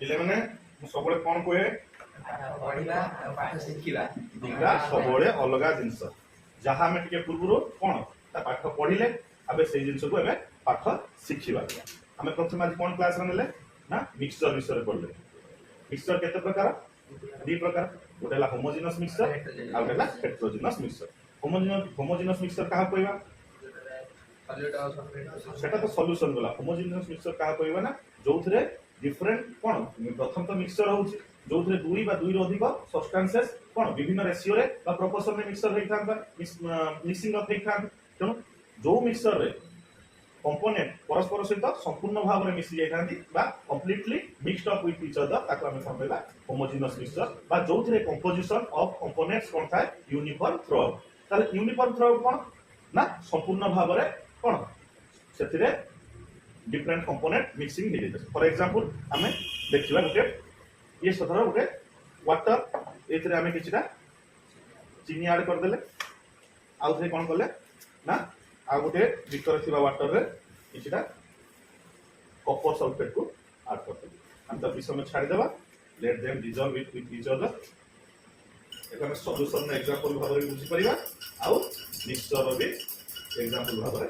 ପିଲା ମାନେ ମୁଁ ସବୁବେଳେ କଣ କହେ पढ़िबा पाठ शिखिबा दिटा सबळे अलगा जिंस जहाँ आम टे पूर्व कौन पाठ पढ़िले आबे से जिनस को एबे पाठ शिखिबा आम प्रथम आज कौन क्लास रे ना मिक्सचर विषय पढ़ले मिक्सचर केते प्रकार दी प्रकार गोटे ला होमोजेनस मिक्सचर आ गोटे ला हेटेरोजेनस मिक्सचर होमोजेनस मिक्सचर कहा कहबा सेटा तो सॉल्यूशन गला होमोजेनस मिक्सचर कहा कहबा ना जोथरे डिफरेंट कौन प्रथम तो मिक्सचर होउची जोथरे दुई बा दुई रो अधिक सब्सटेंसेस कौन विभिन्न रेशियो रे बा प्रोपोर्शन में मिक्सचर होई थांबा मिक्सिंग अफ होई थांबा तेणु जो मिक्सचर रे कंपोनेंट परस्पर सहित संपूर्ण भाव में मिसी जाई थांती बा completely mixed up with each other ताको हम कोन कहबा होमोजेनस मिक्सचर बा जोथरे कंपोजिशन ऑफ कंपोनेंट्स कोन थाए यूनिफॉर्म थ्रूआउट ताले यूनिफॉर्म थ्रूआउट कोन ना संपूर्ण भाव में कोन सेथिरे डिफरेंट कंपोनेंट मिक्सिंग हे जाय फॉर एग्जांपल हमें देखिबा गुटे ये सदर गोटे वाटर एथरे हमें किछटा चीनी ऐड कर देले आउ थे कोन करले ना आ गोटे भीतर थिबा वाटर रे किछटा कॉपर सल्फेट को ऐड कर देले हम त विषय में छाड़ी देबा let them dissolve with each other एटा में सॉल्यूशन रे एग्जांपल भाबरे बुझी परिबा आउ मिक्सचर रे एग्जांपल भाबरे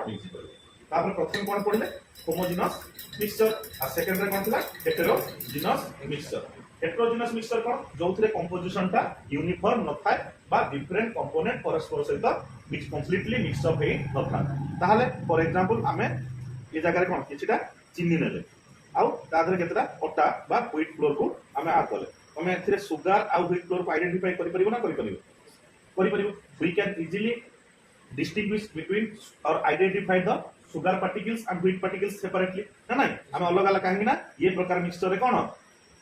बुझी परिबा तापर प्रथम कोन पढले होमोजेनस मिक्सचर आ सेकंड रे कोन थिला हेटेरोजेनस मिक्सचर हेटेरोजेनस मिक्सचर कोन जोथरे कंपोजिशन ता यूनिफॉर्म न थाए बा डिफरेंट कंपोनेंट परस्पर सहित मिक्स कंप्लीटली मिक्स अप हे न था ताहाले फॉर एग्जांपल हमें ये जगह रे कोन किछटा चीनी नेले आउ तादरे केतरा अटा बा व्हीट फ्लोर को हमें आ कले हमें एथिरे सुगर आ व्हीट फ्लोर को आइडेंटिफाई करि परिबो ना करि परिबो we can easily distinguish between or identify the sugar particles and wheat particles separately ना नहीं हम अलग अलग कहेंगे ना ये प्रकार मिक्सचर रे कोन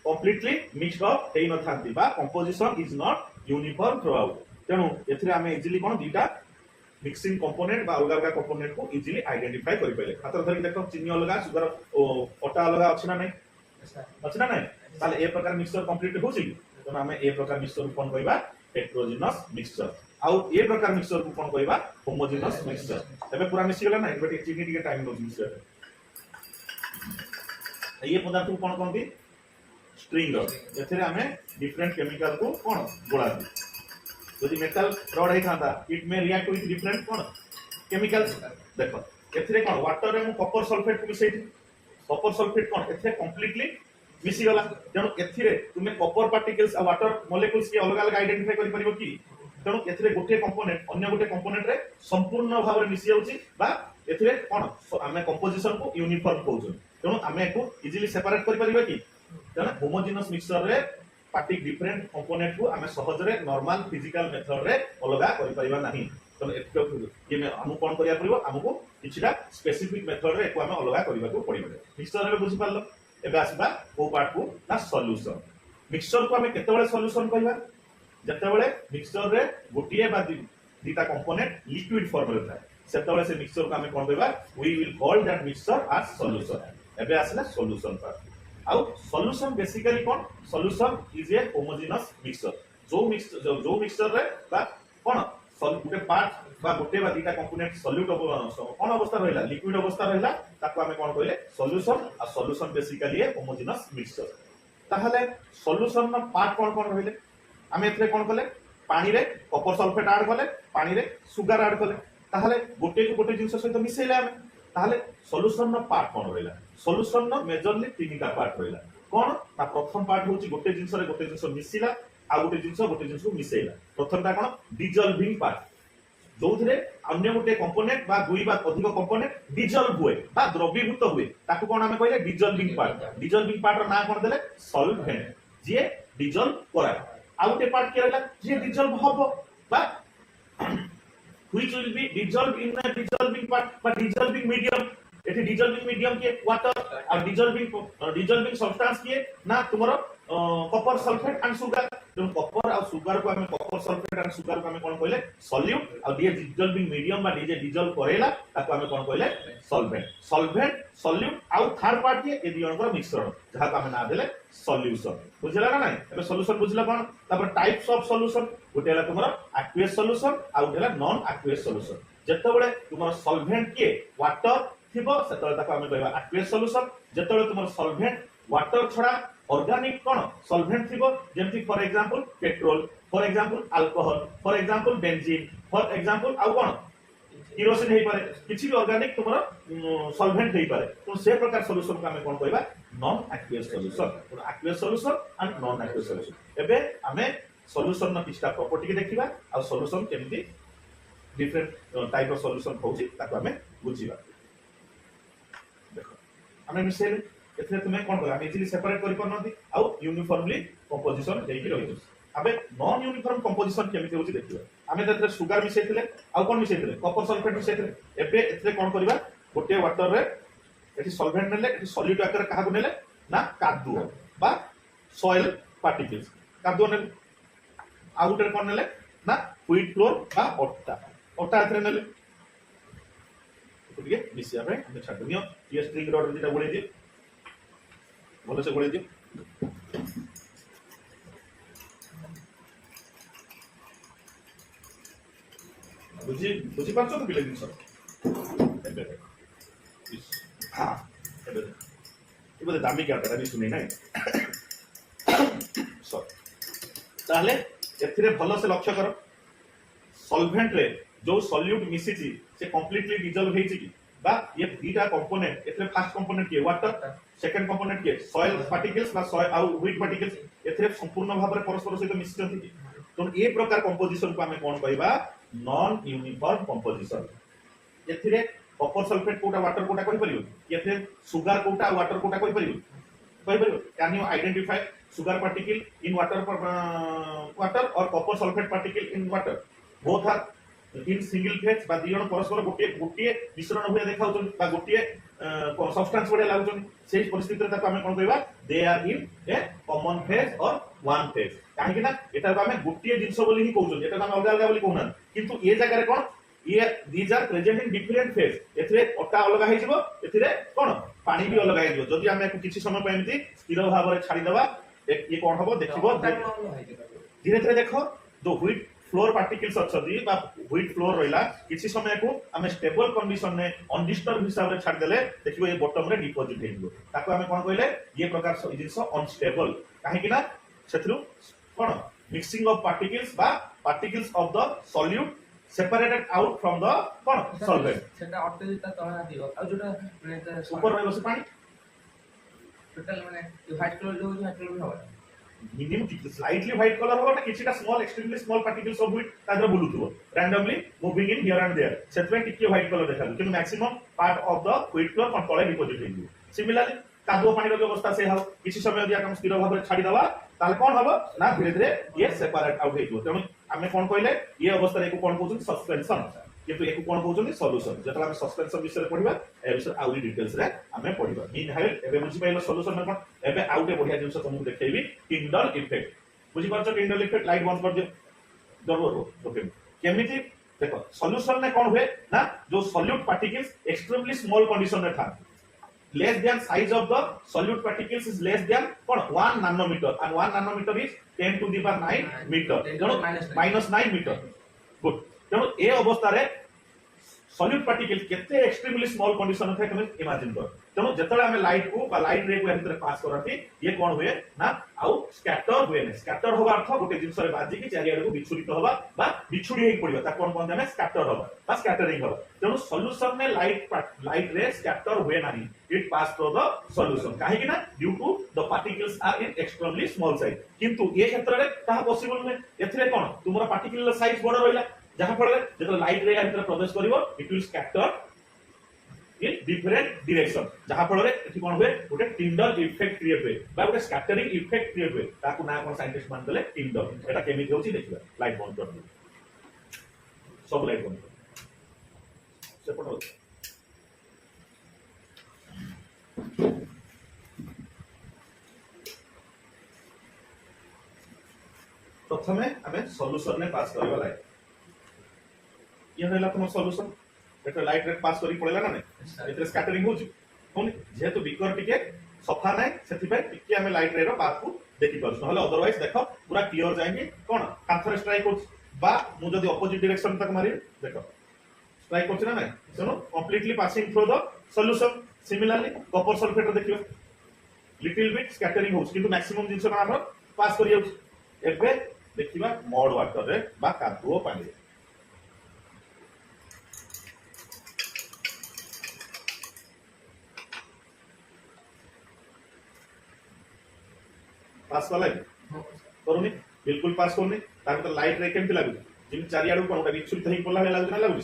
कंप्लीटली मिक्स्ड अप हेई न थांती बा composition is not uniform throughout तेनु एथिरे हम इजीली कोन दीटा मिक्सिंग कंपोनेंट बा अलग अलग कंपोनेंट को इजीली आइडेंटिफाई करि पाइले हाथ धरि देखो चीनी अलग सुगर अटा अलग अछि ना नहीं अछि ना नहीं ताले ए प्रकार मिक्सचर कंप्लीट होछि तेनु हम ए प्रकार मिक्सचर कोन कहबा हेटेरोजेनस मिक्सचर आउ ए प्रकार मिक्सचर को कोन कहबा होमोजेनस मिक्सचर एबे पूरा मिसी गेला ना एबे चीनी टिके टाइम नो मिक्सचर ये पदार्थ को कोन कहंती स्ट्रिंगर एथरे हमें डिफरेंट केमिकल को कोन गोळा दी यदि मेटल रॉड हे थांता it may react with different कोन केमिकल्स देखो एथरे कोन वाटर रे मु कॉपर सल्फेट को मिसै कॉपर सल्फेट कोन एथरे कंप्लीटली मिसी गला जनो एथिरे तुमे कॉपर पार्टिकल्स आ वाटर मॉलिक्यूल्स के अलग अलग आइडेंटिफाई करि परिबो की तेणु एथिरे गोटे कंपोनेंट अन्य गोटे कंपोनेंट रे संपूर्ण भाव रे मिसी जाउची बा एथिरे कोन हमें कंपोजिशन को यूनिफॉर्म कहउछु तेणु हमें एको इजीली सेपरेट करि परिबा की तेणु होमोजेनस मिक्सचर रे पार्टी डिफरेंट कंपोनेंट को हमें सहज रे नॉर्मल फिजिकल मेथड रे अलगा करि परिबा नाही तेणु एतो ये में हम कोन करिया परिबो हमको किछटा स्पेसिफिक मेथड रे एको हमें अलगा करिबा को पड़िबो मिक्सचर रे बुझि पारलो एबे आसबा को पार्ट को ना सॉल्यूशन मिक्सचर को हमें केते बेले सॉल्यूशन कहबा जतेबेले मिक्सचर रे गोटिए बा दीटा कंपोनेंट लिक्विड फॉर्म रे थाए सेतेबेले से मिक्सचर को हमें कोन देबा we will call that mixture as solution एबे आसला सॉल्यूशन पार्ट आउ सॉल्यूशन बेसिकली कोन solution is a homogeneous mixture जो मिक्सचर रे बा कोन गोटे पार्ट बा गोटे बा दीटा कंपोनेंट सॉल्यूट कोन अवस्था रहला लिक्विड अवस्था रहला ताको हमें कोन कहले सॉल्यूशन आ सॉल्यूशन बेसिकली ए होमोजेनस मिक्सचर ताहाले सॉल्यूशन न पार्ट कोन रहले आमे एथरे कोन कले पानी रे कॉपर सल्फेट ऐड कले पानी रे सुगर ऐड कले ताहाले गोटे को गोटे जिंस सहित मिसेले आमे ताहाले सॉल्यूशन न पार्ट कोन रहला सॉल्यूशन न मेजरली तीनटा पार्ट रहला कोन ना प्रथम पार्ट होची गोटे जिंस रे गोटे जिंस मिसिला आ गोटे जिंस को मिसेला प्रथमटा कोन डिसॉल्विंग पार्ट जोथरे अन्य गोटे कंपोनेंट बा दुई बा अधिक कंपोनेंट डिसॉल्व हुए बा द्रवीभूत हुए ताको कोन हमें कहले डिसॉल्विंग पार्ट रो नाम कोन देले सॉल्वेंट जे डिसॉल्व कराय आउटे पार्ट के रहला जे डिसॉल्व होबो बा which will be dissolve in the dissolving part बा डिसॉल्विंग मीडियम एठी डिसॉल्विंग मीडियम के वाटर और डिसॉल्विंग सब्सटेंस के ना तुमरो कॉपर सल्फेट एंड सुगर तो कॉपर और सुगर को हमें कॉपर सल्फेट एंड सुगर को हमें कोन कहले सॉल्यूट और दिए डिसॉल्विंग मीडियम बा डीजे डिसॉल्व करेला ताको हमें कोन कहले सॉल्वेंट सॉल्यूट और थर्ड पार्ट के ए दियनकर मिश्रण जहा को हमें ना देले सॉल्यूशन बुझला ना नहीं एबे सॉल्यूशन बुझला कोन तापर टाइप्स ऑफ सॉल्यूशन गोटेला तुमरा एक्वियस सॉल्यूशन आ गोटेला नॉन एक्वियस सॉल्यूशन जेतेबेले तुमरा सॉल्वेंट के वाटर थिबो सेतेबेले ताको हमें कहबा एक्वियस सॉल्यूशन जेतेबेले तुमरा सॉल्वेंट वाटर छड़ा ऑर्गेनिक कौन सॉल्वेंट थिबो जेमति for example petrol for example alcohol for example benzene for example आउ कौन किरोसिन हे पारे किछि भी ऑर्गेनिक तुमरा सॉल्वेंट हे पारे तो से प्रकार सॉल्यूशन का हमें कोन कहबा नॉन एक्वियस सॉल्यूशन तो aqueous solution and non aqueous solution एबे हमें सॉल्यूशन न किछटा प्रॉपर्टी के देखिबा आ सॉल्यूशन केमति डिफरेंट टाइप ऑफ सॉल्यूशन होउची ताको हमें बुझिबा देखो हमें मिसेल एथरे तुमे कोन कहबा इजीली सेपरेट करि परनथि आ यूनिफॉर्मली कंपोजिशन देकी रहितो अबे नॉन यूनिफॉर्म कंपोजिशन केमिति होची देखिबा हमें तत्रे सुगर मिसेथिले आ कोन मिसेथिले कॉपर सल्फेट मिसेथिले एबे एथरे कोन करबा गोटे वाटर रे एठी सॉल्वेंट नेले एठी सॉलिड आकर कहा को नेले ना कादुओ बा सॉइल पार्टिकल्स कादुओ नेले आ गोटे कोन नेले ना व्हीट फ्लोर बा ओट्टा ओट्टा एथरे नेले तो मिसिया रे हम छाड़ दियो ये स्ट्रिंग रॉड जेटा गोळे दियो भलो से गोळे दियो बुझी पारछ तो बिले जिंस एबे हां एबे एबे दामी क्या करा भी सुनी ना सो ताले एथिरे भलो से लक्ष्य करो सॉल्वेंट रे जो सॉल्यूट मिसिची से कंप्लीटली डिजॉल्व हेची की बा ये दीटा कंपोनेंट एथिरे फर्स्ट कंपोनेंट के वाटर सेकंड कंपोनेंट के सॉइल पार्टिकल्स बा सॉइल आउ व्हीट पार्टिकल्स एथिरे संपूर्ण भाबरे परस्पर सहित मिसिचंती की तो ए प्रकार कंपोजिशन को हमें कोन कहबा नॉन यूनिफॉर्म कंपोजिशन एथिरे कॉपर सल्फेट कोटा वाटर कोटा कहि परियो एथिरे सुगर कोटा वाटर कोटा कहि परियो can you identify sugar particle in water or copper sulfate particle in water both are in single phase बा दी जण परस्पर गोटे गोटे मिश्रण होय देखाउछन बा गोटे सब्सटेंस बडे लागुछन सेही परिस्थिति रे ताको हमें कोन कहबा they are in a common phase और वन फेज काहे कि ना एटा हमें गोटे जिंस बोली ही कहउछन एटा हम अलग अलग बोली कहउना किंतु ए जगह रे कोन ये these are present in different phase एथरे अटा अलग हे जिवो एथरे कोन पानी भी अलग हे जिवो जदि हमें किछि समय पे एमती स्थिर भाव रे छाडी देबा ये कौन हबो देखिबो धीरे धीरे देखो जो व्हीट फ्लोर पार्टिकल्स अछदी बा व्हीट फ्लोर रहिला किछि समय को हमें स्टेबल कंडीशन ने अनडिस्टर्ब हिसाब रे छाडी देले देखिबो ये बॉटम रे डिपॉजिट हेइबो ताको हमें कोन कहले ये प्रकार जिंस अनस्टेबल काहे कि ना सेथरु कोन मिक्सिंग ऑफ पार्टिकल्स बा particles of the solute separated out from the cone solvent सेटा ऑटोजिटा तळा दियो आ जोटा माने ऊपर रहलो से पानी टोटल माने व्हाइट कलर जो व्हाइट कलर होबा मिनिमम स्लाइटली व्हाइट कलर होबा किछिटा small extremely small particles of wheat तादर बुलुथबो randomly moving in here and there सेटवे टिके व्हाइट कलर देखाबो कि maximum part of the wheat flour कोन तळे डिपॉजिट हेइबो सिमिलरली कादुओ पानी रो व्यवस्था से हाउ किछि समय यदि हम स्थिर भाव रे छाडी दवा ताले कोन हबो ना धीरे धीरे ये सेपरेट आउट हेइबो तेनु हमें कोन कहले ये अवस्था रे को कोन कहउछन सस्पेंशन किंतु एको कोन कहउछन सॉल्यूशन जेतला हम सस्पेंशन विषय रे पढिबा ए विषय आउरी डिटेल्स रे हमें पढिबा इन हाइल एबे बुझि पाइलो सॉल्यूशन में कोन एबे आउटे बढ़िया जिंस तुमको देखेबी टिंडल इफेक्ट बुझि पाछो टिंडल इफेक्ट लाइट बंद कर दियो दरबो ओके केमिति देखो सॉल्यूशन में कोन हुए ना जो solute particles extremely small condition में था less than size of the solute particles is less than what 1 nanometer and 1 nanometer is 10 to the power 9 meter minus 9 meter good तेणु ए अवस्था रे सॉल्यूट पार्टिकल केते एक्सट्रीमली स्मॉल कंडीशन थे तुम imagine कर तेणु जेतले हम लाइट को बा लाइट रे को भीतर पास करथि ये कोन हुए ना आउ स्कैटर हुए ने स्कैटर होबा अर्थ गोटे जिंस रे बाजी की चारि आडे को विचुरित होबा बा विछुडी हेइ पड़िबा ता कोन कोन हमें स्कैटर होबा बा स्कैटरिंग होबा तेणु सॉल्यूशन में लाइट रे स्कैटर हुए नाही it pass through the solution काहे कि ना due to the particles are in extremely small size किंतु ये क्षेत्र रे ता पॉसिबल नै एथरे कोन तुमरा पार्टिकल साइज बड़ रहिला जहां फल जब लाइट रे भीतर प्रवेश करिवो it will scatter in different direction जहां फल रे एठी कोन होय गोटे टिंडल इफेक्ट क्रिएट होय बा गोटे स्कैटरिंग इफेक्ट क्रिएट होय ताकू ना कोन साइंटिस्ट मान देले टिंडल एटा केमिति होची देखिबा लाइट बंद कर दियो सब लाइट बंद कर से पटो प्रथमे हमें सॉल्यूशन ने पास करबा लाइट ये रहला तुम सॉल्यूशन एटा लाइट रे पास करी पड़ेला ना नै एतरे स्कैटरिंग होची कोन जेहेतु बिकर टिके सफा नै सेति पे टिके हमें लाइट रे रो पाथ को देखि परछ नहले अदरवाइज देखो पूरा क्लियर जाएंगे कोन कांथर स्ट्राइक होच बा मु जदी अपोजिट डायरेक्शन तक मारी देखो स्ट्राइक होच ना नै सुनो completely passing through the solution similarly copper sulphate देखियो लिटिल बिट स्कैटरिंग होउछ किंतु मैक्सिमम जिंस का हमर पास करि जाउछ एबे देखिबा मड वाटर रे बा कादुओ पानी रे पास वाला करूनी बिल्कुल पास करूनी तार तो लाइट रे केमति लागु जिन चारि आडू कोन विक्षुब्ध हेई पडला लागु ना लागु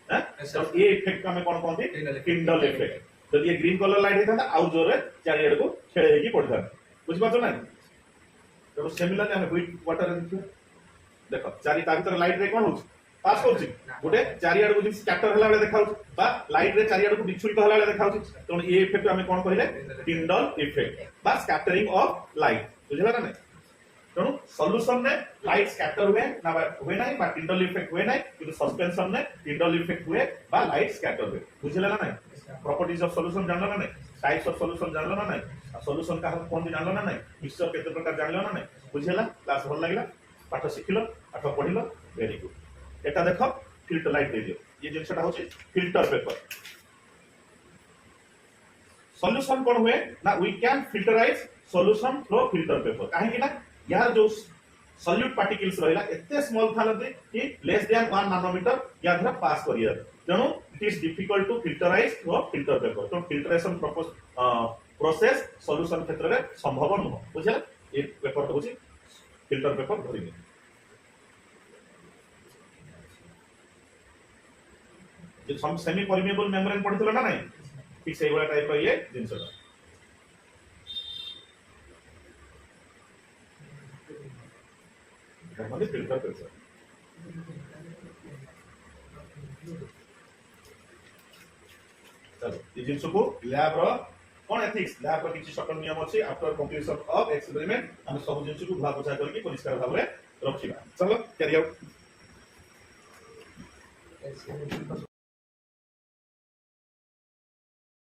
हां तो ये इफेक्ट का हमें कोन कहते टिंडल इफेक्ट जब ये ग्रीन कलर लाइट हेता आउ जोर रे चारि आडू को खेळे हेकी पडता बुझ पाछो ना तो सिमिलर हमें व्हिट वाटर देखो चारि ता भीतर लाइट रे कोन होछ पास होछ गोटे चारि आडू जिन स्कैटर हला बेले देखाउ बा लाइट रे चारि आडू को विक्षुब्ध हला बेले देखाउ तो ये इफेक्ट हमें कोन कहले टिंडल इफेक्ट बा स्कैटरिंग ऑफ लाइट बुझला ना तेणु सॉल्यूशन ने लाइट स्कैटर हुए ना हुए ना बा टिंडल इफेक्ट हुए ना किंतु सस्पेंशन ने टिंडल इफेक्ट हुए बा लाइट स्कैटर हुए बुझला ना प्रॉपर्टीज ऑफ सॉल्यूशन जानलो ना टाइप्स ऑफ सॉल्यूशन जानलो ना सॉल्यूशन का कोन जानलो ना मिक्सचर केते प्रकार जानलो ना बुझला क्लास भल लागला पाठ सिखिलो पाठ पढिलो वेरी गुड एटा देखो फिल्टर लाइट दे दियो ये जिनसटा होचे फिल्टर पेपर सॉल्यूशन कोन हुए ना we can filterize solution through filter paper काहे कि ना यार जो सॉल्यूट पार्टिकल्स रहिला एते स्मॉल थालते कि लेस देन 1 नैनोमीटर या धरा पास करिया तेणु it is difficult to filterize through filter paper तो फिल्ट्रेशन प्रोसेस सॉल्यूशन क्षेत्र रे संभव न हो बुझला ए पेपर तो होची फिल्टर पेपर धरिबे जे सम सेमी परमेबल मेम्ब्रेन पढितलो ना नहीं ठीक से वाला टाइप का ये जिनसटा हमारे फिल्टर पेपर चलो ये जिनस को लैब रो कोन एथिक्स लैब रो किछि सकल नियम अछि आफ्टर कंप्लीशन ऑफ एक्सपेरिमेंट हम सब जिनस को धुआ पोछा करके परिष्कार भाव रे रखिबा चलो कैरी आउट